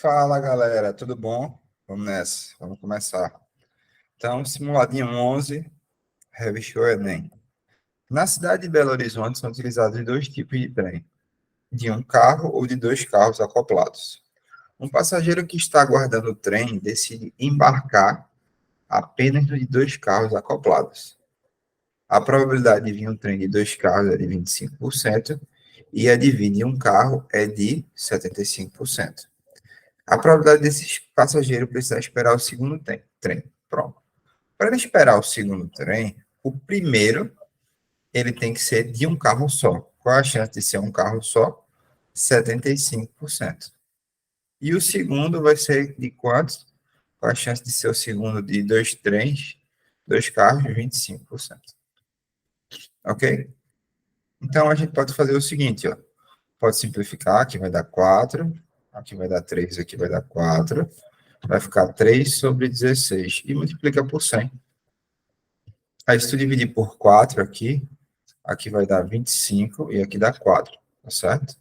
Fala, galera, tudo bom? Vamos nessa, vamos começar. Então, simuladinho 11, revista o Enem. Na cidade de Belo Horizonte são utilizados dois tipos de trem, de um carro ou de dois carros acoplados. Um passageiro que está aguardando o trem decide embarcar apenas no de dois carros acoplados. A probabilidade de vir um trem de dois carros é de 25% e a de vir de um carro é de 75%. A probabilidade desse passageiro precisar esperar o segundo trem. Pronto. Para ele esperar o segundo trem, o primeiro ele tem que ser de um carro só. Qual a chance de ser um carro só? 75%. E o segundo vai ser de quantos? Qual a chance de ser o segundo de dois trens, dois carros? 25%. Ok? Então a gente pode fazer o seguinte, ó. Pode simplificar, aqui vai dar 4, aqui vai dar 3, aqui vai dar 4. Vai ficar 3 sobre 16 e multiplica por 100. Aí, se tu dividir por 4 aqui, aqui vai dar 25 e aqui dá 4, tá certo?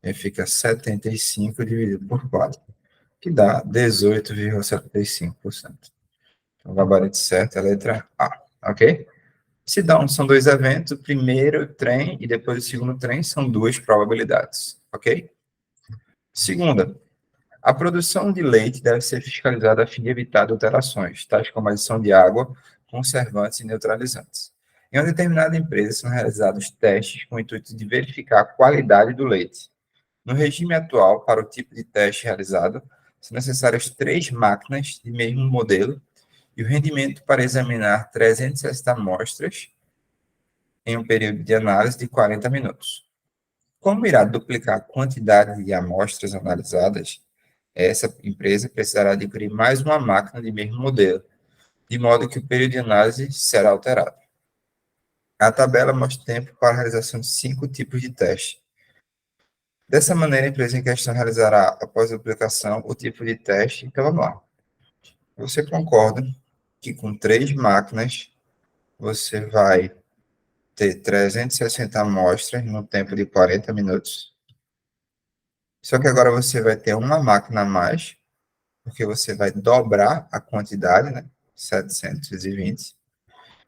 Aí fica 75 dividido por 4, que dá 18,75%. Então, o gabarito certo é a letra A, ok? São dois eventos, o primeiro trem e depois o segundo trem, são duas probabilidades, ok? Segunda, a produção de leite deve ser fiscalizada a fim de evitar adulterações, tais como a adição de água, conservantes e neutralizantes. Em uma determinada empresa são realizados testes com o intuito de verificar a qualidade do leite. No regime atual, para o tipo de teste realizado, são necessárias 3 máquinas de mesmo modelo e o rendimento para examinar 360 amostras em um período de análise de 40 minutos. Como irá duplicar a quantidade de amostras analisadas, essa empresa precisará adquirir mais uma máquina de mesmo modelo, de modo que o período de análise será alterado. A tabela mostra o tempo para a realização de 5 tipos de teste. Dessa maneira, a empresa em questão realizará, após a duplicação, o tipo de teste. Então, vamos lá. Você concorda que com 3 máquinas, você vai ter 360 amostras no tempo de 40 minutos? Só que agora você vai ter uma máquina a mais, porque você vai dobrar a quantidade, né? 720,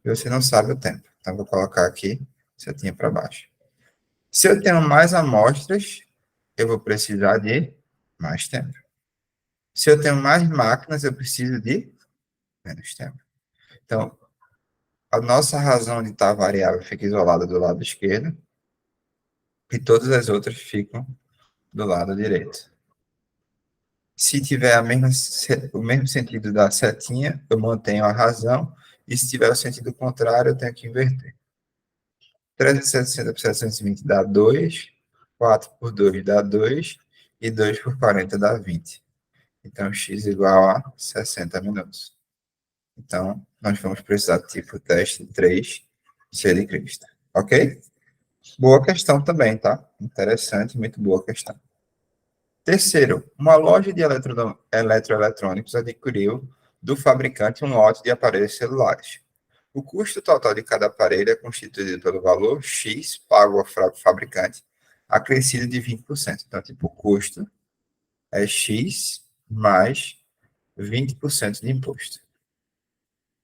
e você não sabe o tempo. Então, vou colocar aqui, setinha para baixo. Se eu tenho mais amostras, eu vou precisar de mais tempo. Se eu tenho mais máquinas, eu preciso de menos tempo. Então, a nossa razão de estar variável fica isolada do lado esquerdo, e todas as outras ficam do lado direito. Se tiver o mesmo sentido da setinha, eu mantenho a razão, e se tiver o sentido contrário, eu tenho que inverter. 360 por 720 dá 2, 4 por 2 dá 2, e 2 por 40 dá 20. Então, x igual a 60 minutos. Então, nós vamos precisar do tipo teste 3, C de Cristo. Ok? Boa questão também, tá? Interessante, muito boa questão. Terceiro, uma loja de eletroeletrônicos adquiriu do fabricante um lote de aparelhos celulares. O custo total de cada aparelho é constituído pelo valor X pago ao fabricante, acrescido de 20%. Então, tipo, o custo é X mais 20% de imposto,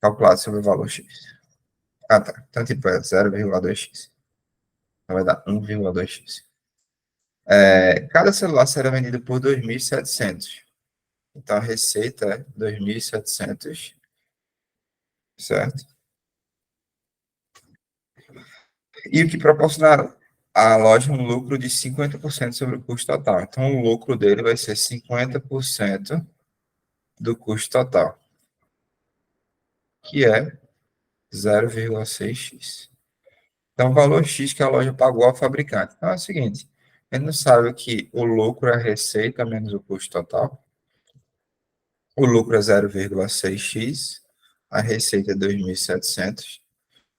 calculado sobre o valor X. Ah, tá. Então, tipo, é 0,2x. Então, vai dar 1,2x. Cada celular será vendido por 2.700. Então, a receita é 2.700, certo? E o que proporcionará a loja um lucro de 50% sobre o custo total. Então, o lucro dele vai ser 50% do custo total, que é 0,6x. Então, o valor X que a loja pagou ao fabricante. Então, é o seguinte, ele não sabe que o lucro é a receita menos o custo total. O lucro é 0,6x, a receita é 2.700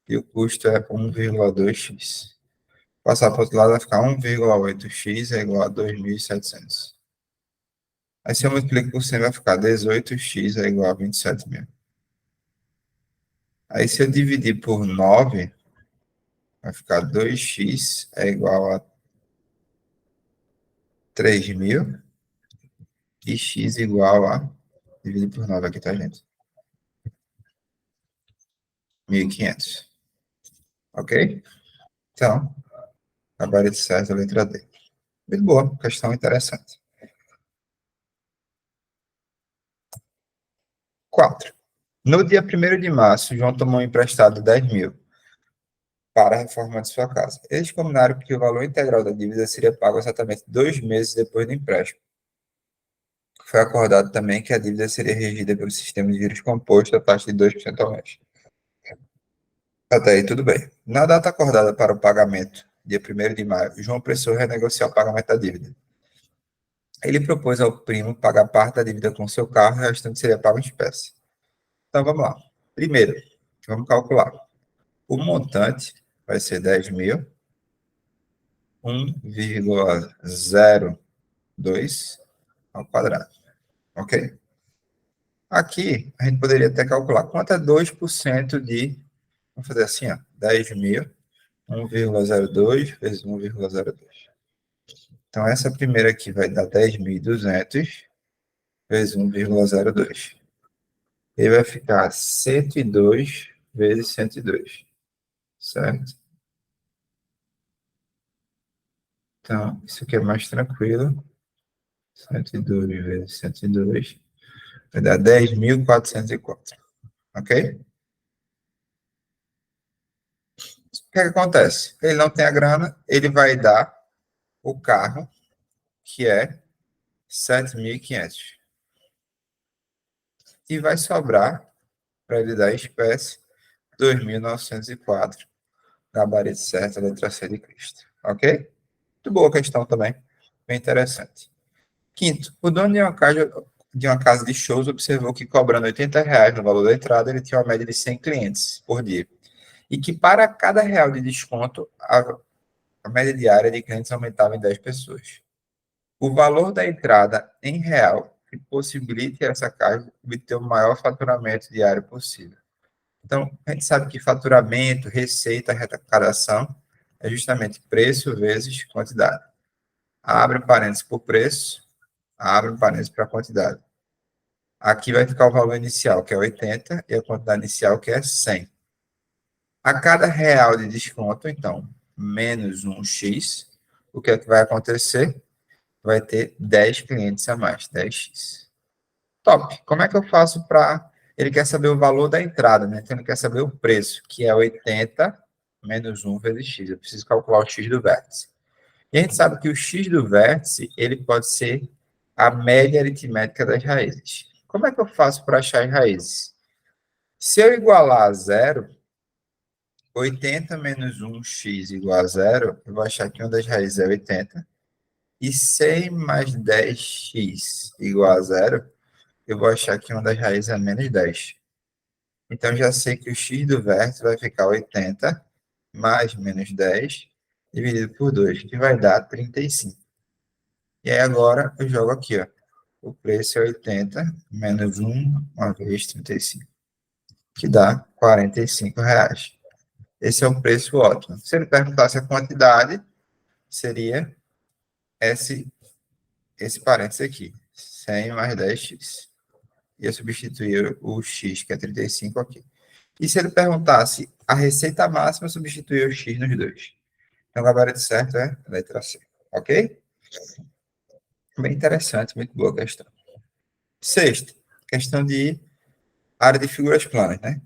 e o custo é 1,2x. Passar para o outro lado vai ficar 1,8x é igual a 2.700. Aí se eu multiplico por 100 vai ficar 18x é igual a 27.000. Aí se eu dividir por 9, vai ficar 2x é igual a 3.000. e x igual a, dividir por 9 aqui, tá, gente? 1.500. Ok? Então, gabarito certo, letra D. Muito boa, questão interessante. 4. No dia 1º de março, João tomou emprestado 10 mil para a reforma de sua casa. Eles combinaram que o valor integral da dívida seria pago exatamente 2 meses depois do empréstimo. Foi acordado também que a dívida seria regida pelo sistema de juros composto a taxa de 2% ao mês. Até aí, tudo bem. Na data acordada para o pagamento, dia 1º de maio, João precisou renegociar o pagamento da dívida. Ele propôs ao primo pagar parte da dívida com seu carro e o restante seria pago em espécie. Então, vamos lá. Primeiro, vamos calcular. O montante vai ser 10 mil, 1,02 ao quadrado. Ok? Aqui, a gente poderia até calcular quanto é 2% de... Vamos fazer assim, ó. 10 mil, 1,02 vezes 1,02. Então, essa primeira aqui vai dar 10.200 vezes 1,02. Ele vai ficar 102 vezes 102, certo? Então, isso aqui é mais tranquilo. 102 vezes 102 vai dar 10.404, ok? O que é que acontece? Ele não tem a grana, ele vai dar o carro, que é 7.500. E vai sobrar, para ele dar espécie, 2.904. Gabarito certo, letra C de Cristo. Ok? Muito boa questão também. Bem interessante. Quinto, o dono de uma casa de shows observou que, cobrando R$ 80 no valor da entrada, ele tinha uma média de 100 clientes por dia. E que, para cada real de desconto, a média diária de clientes aumentava em 10 pessoas. O valor da entrada em real que possibilite essa casa obter o maior faturamento diário possível. Então, a gente sabe que faturamento, receita, arrecadação é justamente preço vezes quantidade. Abre parênteses por preço, abre parênteses para quantidade. Aqui vai ficar o valor inicial, que é 80, e a quantidade inicial, que é 100. A cada real de desconto, então, menos um X, o que é que vai acontecer? Vai ter 10 clientes a mais, 10x. Top. Como é que eu faço para... Ele quer saber o valor da entrada, né? Então, ele quer saber o preço, que é 80 menos 1 vezes x. Eu preciso calcular o x do vértice. E a gente sabe que o x do vértice, ele pode ser a média aritmética das raízes. Como é que eu faço para achar as raízes? Se eu igualar a zero, 80 menos 1x igual a zero, eu vou achar que uma das raízes é 80. E 100 mais 10x igual a zero, eu vou achar que uma das raízes é menos 10. Então, já sei que o x do vértice vai ficar 80 mais menos 10 dividido por 2, que vai dar 35. E aí, agora, eu jogo aqui, ó. O preço é 80 menos 1, uma vez 35, que dá R$ 45. Esse é o preço ótimo. Se ele perguntasse a quantidade, seria esse parênteses aqui, 100 mais 10x. Ia substituir o x, que é 35, aqui. E se ele perguntasse a receita máxima, eu substituir o x nos dois. Então, o gabarito certo é a letra C. Ok? Bem interessante, muito boa questão. Sexto, questão de área de figuras planas, né?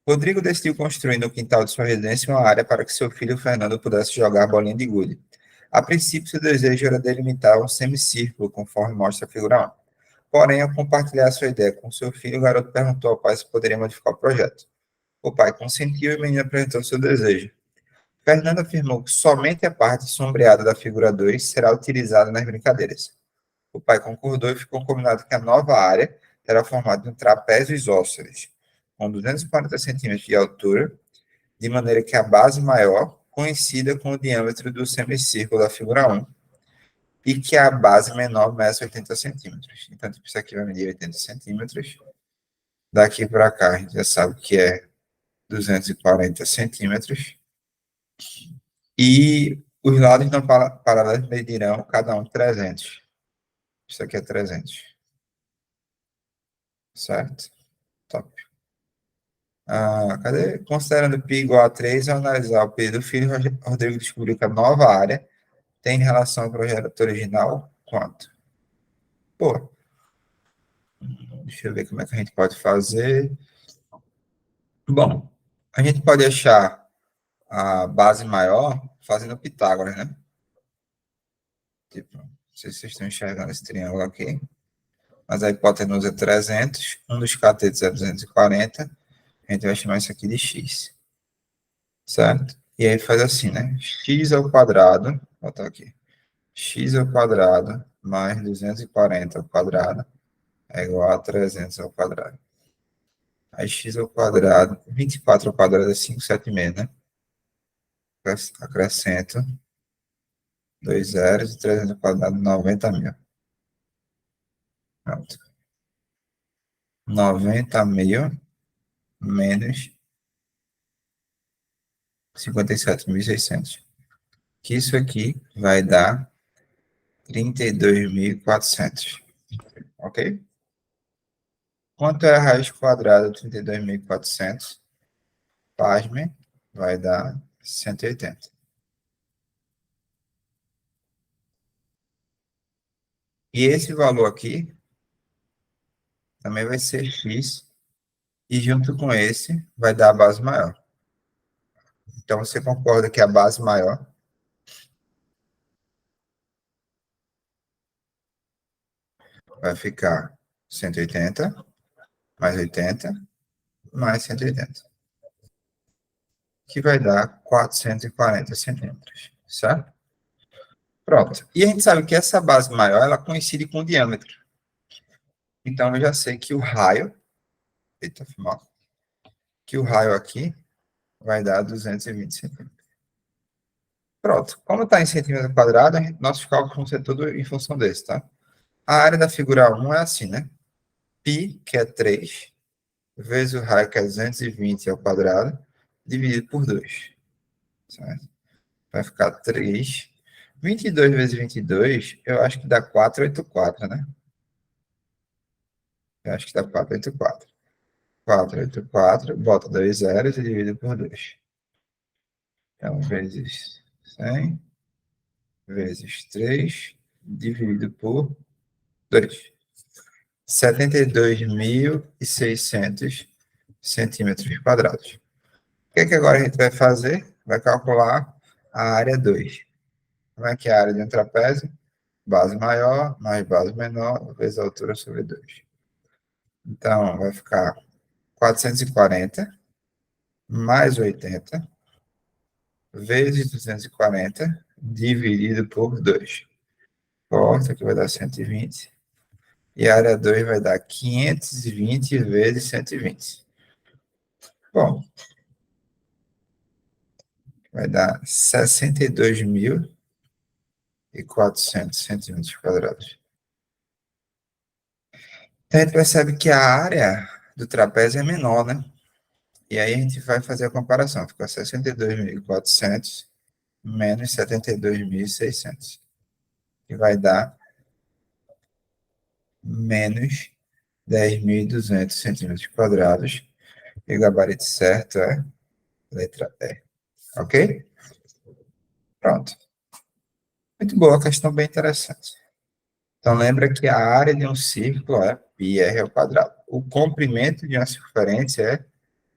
Rodrigo decidiu construir no quintal de sua residência uma área para que seu filho Fernando pudesse jogar bolinha de gude. A princípio, seu desejo era delimitar um semicírculo, conforme mostra a figura 1. Porém, ao compartilhar sua ideia com seu filho, o garoto perguntou ao pai se poderia modificar o projeto. O pai consentiu e o menino apresentou seu desejo. Fernando afirmou que somente a parte sombreada da figura 2 será utilizada nas brincadeiras. O pai concordou e ficou combinado que a nova área terá o formato de um trapézio isósceles, com 240 centímetros de altura, de maneira que a base maior coincida com o diâmetro do semicírculo da figura 1 e que a base menor meça 80 centímetros. Então, tipo, isso aqui vai medir 80 centímetros. Daqui para cá, a gente já sabe que é 240 centímetros. E os lados não paralelos medirão cada um 300. Isso aqui é 300. certo? Top. Cadê? Considerando π igual a 3, ao analisar o P do filho, Rodrigo descobriu que a nova área tem relação ao projeto original quanto? Pô, deixa eu ver como é que a gente pode fazer. Bom, a gente pode achar a base maior fazendo Pitágoras, né? Tipo, não sei se vocês estão enxergando esse triângulo aqui, mas a hipotenusa é 300, um dos catetos é 240, a gente vai chamar isso aqui de x, certo? E aí faz assim, né? X ao quadrado, vou botar aqui, x ao quadrado mais 240 ao quadrado é igual a 300 ao quadrado. Aí x ao quadrado, 24 ao quadrado é 576, né? Acrescento 2 zeros e 300 ao quadrado, 90.000. Pronto. 90.000 menos 57.600. Que isso aqui vai dar 32.400. Ok? Quanto é a raiz quadrada de 32.400? Pasme, vai dar 180. E esse valor aqui também vai ser x, e junto com esse vai dar a base maior. Então, você concorda que a base maior vai ficar 180, mais 80, mais 180, que vai dar 440 centímetros, certo? Pronto. E a gente sabe que essa base maior, ela coincide com o diâmetro. Então, eu já sei que o raio, eita, foi mal, que o raio aqui vai dar 220 centímetros. Pronto. Como está em centímetro quadrado, nossos cálculos vão ser tudo em função desse, tá? A área da figura 1 é assim, né? Π, que é 3, vezes o raio, que é 220 ao quadrado, dividido por 2. Certo? Vai ficar 3. 22 vezes 22, eu acho que dá 484, né? Eu acho que dá 484. 484, bota 2 zeros e divide por 2. Então, vezes 100, vezes 3, dividido por 2. 72.600 centímetros quadrados. O que é que agora a gente vai fazer? Vai calcular a área 2. Como é que é a área de um trapézio? Base maior mais base menor, vezes a altura sobre 2. Então, vai ficar 440 mais 80 vezes 240 dividido por 2. Corta, que vai dar 120. E a área 2 vai dar 520 vezes 120. Bom, vai dar 62.400 centímetros quadrados. Então, a gente percebe que a área do trapézio é menor, né? E aí a gente vai fazer a comparação. Fica 62.400 menos 72.600. Que vai dar menos 10.200 centímetros quadrados. E o gabarito certo é letra E. Ok? Pronto. Muito boa, questão bem interessante. Então, lembra que a área de um círculo é πr ao quadrado. O comprimento de uma circunferência é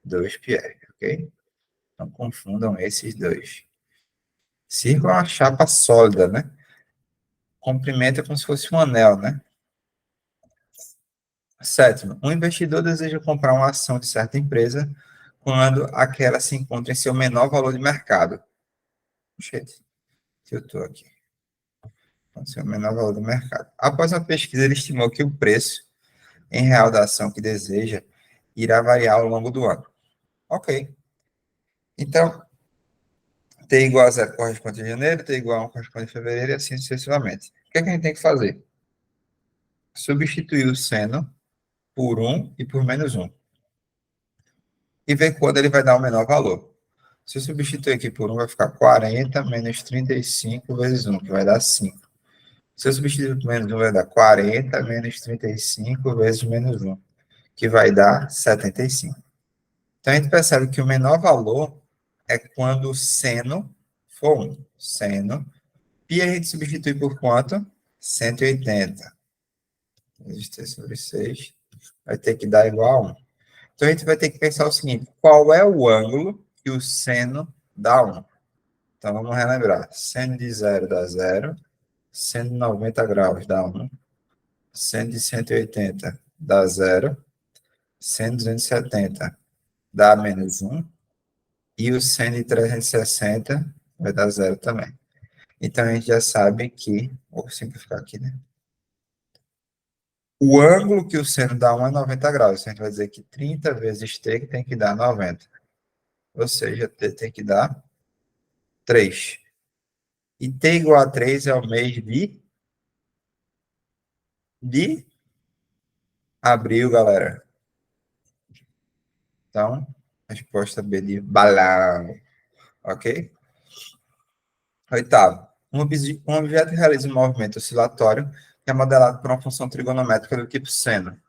2πr, ok? Não confundam esses dois. Círculo é uma chapa sólida, né? Comprimento é como se fosse um anel, né? Sétimo, um investidor deseja comprar uma ação de certa empresa quando aquela se encontra em seu menor valor de mercado. Gente, eu estou aqui. Seu menor valor do mercado. Após uma pesquisa, ele estimou que o preço em real da ação que deseja irá variar ao longo do ano. Ok. Então, T igual a 0 corresponde a janeiro, T igual a 1 corresponde a fevereiro e assim sucessivamente. O que é que a gente tem que fazer? Substituir o seno por 1 e por menos 1. E ver quando ele vai dar o menor valor. Se eu substituir aqui por 1, vai ficar 40 menos 35 vezes 1, que vai dar 5. Se eu substituir por menos 1, vai dar 40 menos 35 vezes menos 1, que vai dar 75. Então, a gente percebe que o menor valor é quando o seno for 1. Seno. Π a gente substitui por quanto? 180. Vezes t sobre 6 vai ter que dar igual a 1. Então, a gente vai ter que pensar o seguinte: qual é o ângulo que o seno dá 1? Então, vamos relembrar. Seno de 0 dá 0. Seno de 90 graus dá 1. Seno de 180 dá 0. Seno de 270 dá menos 1. E o seno de 360 vai dar 0 também. Então, a gente já sabe que... Vou simplificar aqui, né? O ângulo que o seno dá 1 é 90 graus. Então, a gente vai dizer que 30 vezes t tem que dar 90. Ou seja, t tem que dar 3. E t igual a 3 é o mês de abril, galera. Então, resposta B de balão. Ok? Oitavo. Um objeto realiza um movimento oscilatório que é modelado por uma função trigonométrica do tipo seno.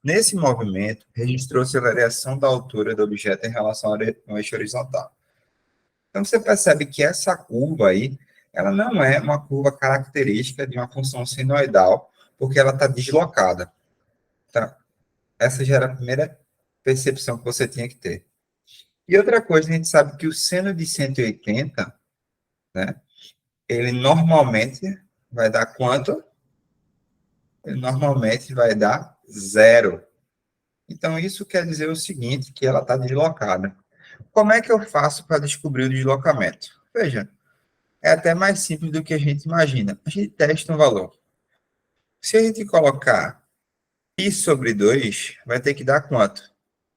Nesse movimento, registrou-se a variação da altura do objeto em relação ao eixo horizontal. Então, você percebe que essa curva aí, ela não é uma curva característica de uma função senoidal, porque ela está deslocada. Tá? Essa já era a primeira percepção que você tinha que ter. E outra coisa, a gente sabe que o seno de 180, né, ele normalmente vai dar quanto? Ele normalmente vai dar 0. Então, isso quer dizer o seguinte, que ela está deslocada. Como é que eu faço para descobrir o deslocamento? Veja, é até mais simples do que a gente imagina. A gente testa um valor. Se a gente colocar π sobre 2, vai ter que dar quanto?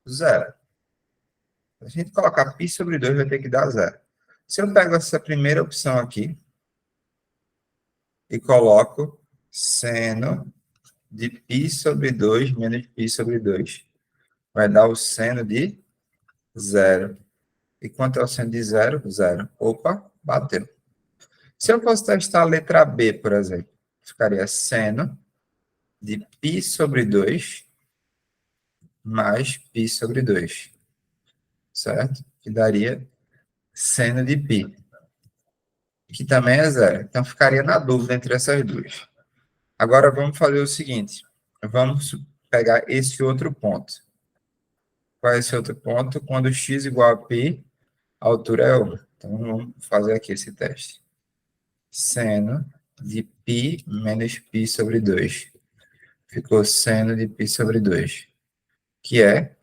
0. Se a gente colocar π sobre 2, vai ter que dar 0. Se eu pego essa primeira opção aqui e coloco seno de π sobre 2 menos π sobre 2, vai dar o seno de 0. E quanto é o seno de 0? 0. Opa, bateu. Se eu fosse testar a letra B, por exemplo, ficaria seno de π sobre 2 mais π sobre 2, certo? Que daria seno de π, que também é 0. Então, ficaria na dúvida entre essas duas. Agora, vamos fazer o seguinte. Vamos pegar esse outro ponto. Qual é esse outro ponto? Quando x igual a π, a altura é 1. Então, vamos fazer aqui esse teste. Seno de π menos π sobre 2. Ficou seno de π sobre 2, que é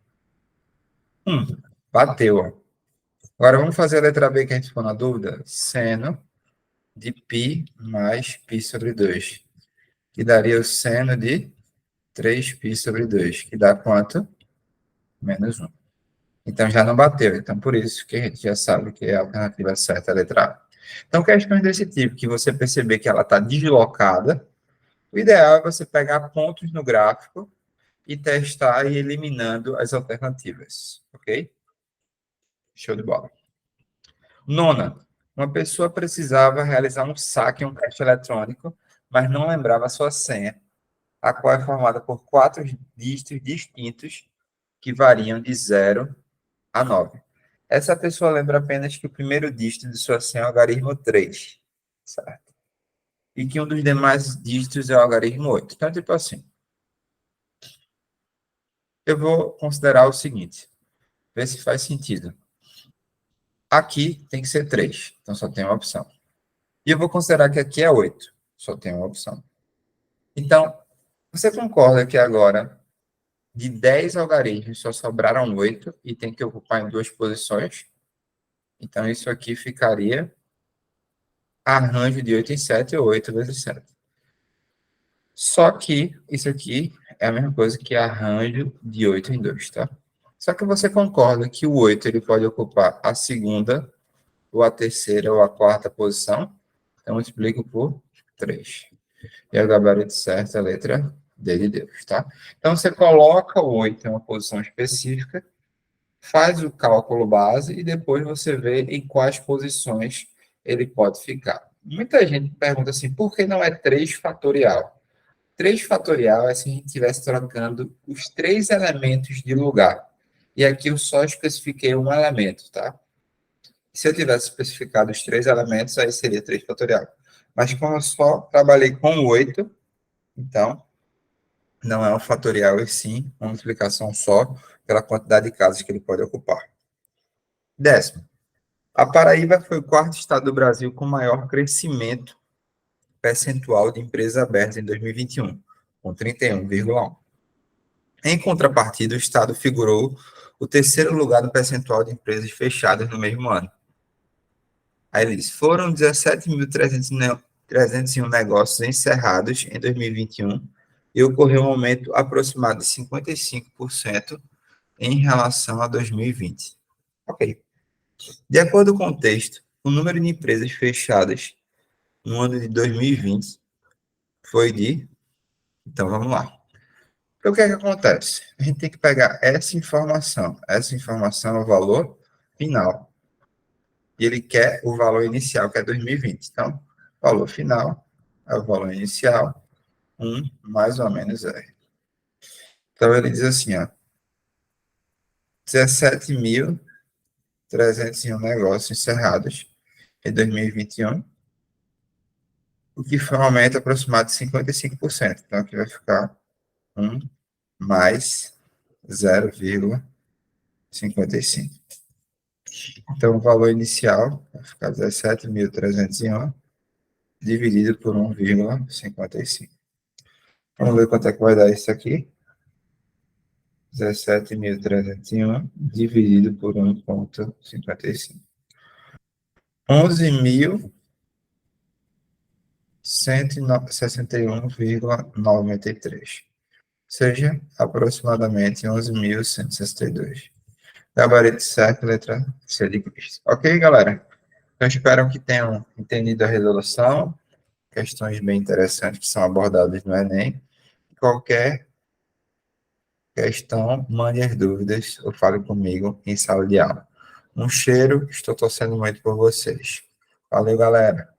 1. Bateu, ó. Agora, vamos fazer a letra B que a gente ficou na dúvida. Seno de π mais π sobre 2, que daria o seno de 3π sobre 2, que dá quanto? Menos 1. Então, já não bateu. Então, por isso que a gente já sabe que a alternativa certa é a letra A. Então, questões desse tipo, que você perceber que ela está deslocada, o ideal é você pegar pontos no gráfico e testar e eliminando as alternativas, ok? Show de bola. Nona, uma pessoa precisava realizar um saque em um caixa eletrônico, mas não lembrava a sua senha, a qual é formada por 4 dígitos distintos que variam de 0 a 9. Essa pessoa lembra apenas que o primeiro dígito de sua senha é o algarismo 3, certo? E que um dos demais dígitos é o algarismo 8. Então, tipo assim, eu vou considerar o seguinte, ver se faz sentido. Aqui tem que ser 3, então só tem uma opção. E eu vou considerar que aqui é 8, só tem uma opção. Então, você concorda que agora, de 10 algarismos, só sobraram 8 e tem que ocupar em 2 posições? Então, isso aqui ficaria arranjo de 8 em 7 ou 8 vezes 7. Só que isso aqui é a mesma coisa que arranjo de 8 em 2, tá? Só que você concorda que o 8 ele pode ocupar a segunda, ou a terceira, ou a quarta posição? Então, eu multiplico por 3. E o gabarito certo é a letra D de Deus, tá? Então, você coloca o 8 em uma posição específica, faz o cálculo base e depois você vê em quais posições ele pode ficar. Muita gente pergunta assim, por que não é 3 fatorial? 3 fatorial é se a gente estivesse trocando os 3 elementos de lugar. E aqui eu só especifiquei um elemento, tá? Se eu tivesse especificado os 3 elementos, aí seria 3 fatorial. Mas como eu só trabalhei com 8, então não é um fatorial, e sim uma multiplicação só pela quantidade de casas que ele pode ocupar. 10º. A Paraíba foi o 4º estado do Brasil com maior crescimento percentual de empresas abertas em 2021, com 31,1. Em contrapartida, o estado figurou o 3º lugar no percentual de empresas fechadas no mesmo ano. Aí ele diz, foram 17.301 negócios encerrados em 2021 e ocorreu um aumento aproximado de 55% em relação a 2020. Ok. De acordo com o texto, o número de empresas fechadas no ano de 2020 foi de... Então, vamos lá. Então, o que é que acontece? A gente tem que pegar essa informação. Essa informação é o valor final. E ele quer o valor inicial, que é 2020. Então, o valor final é o valor inicial, 1 mais ou menos R. Então, ele diz assim, ó, 17.301 negócios encerrados em 2021, o que foi um aumento aproximado de 55%. Então, aqui vai ficar 1 mais 0,55. Então, o valor inicial vai ficar 17.301 dividido por 1,55. Vamos ver quanto é que vai dar isso aqui. 17.301 dividido por 1,55. 11.161,93. Ou seja, aproximadamente 11.162. Gabarito certo, letra C de Cristo. Ok, galera? Então, espero que tenham entendido a resolução. Questões bem interessantes que são abordadas no Enem. Qualquer questão, mande as dúvidas ou fale comigo em sala de aula. Um cheiro, estou torcendo muito por vocês. Valeu, galera!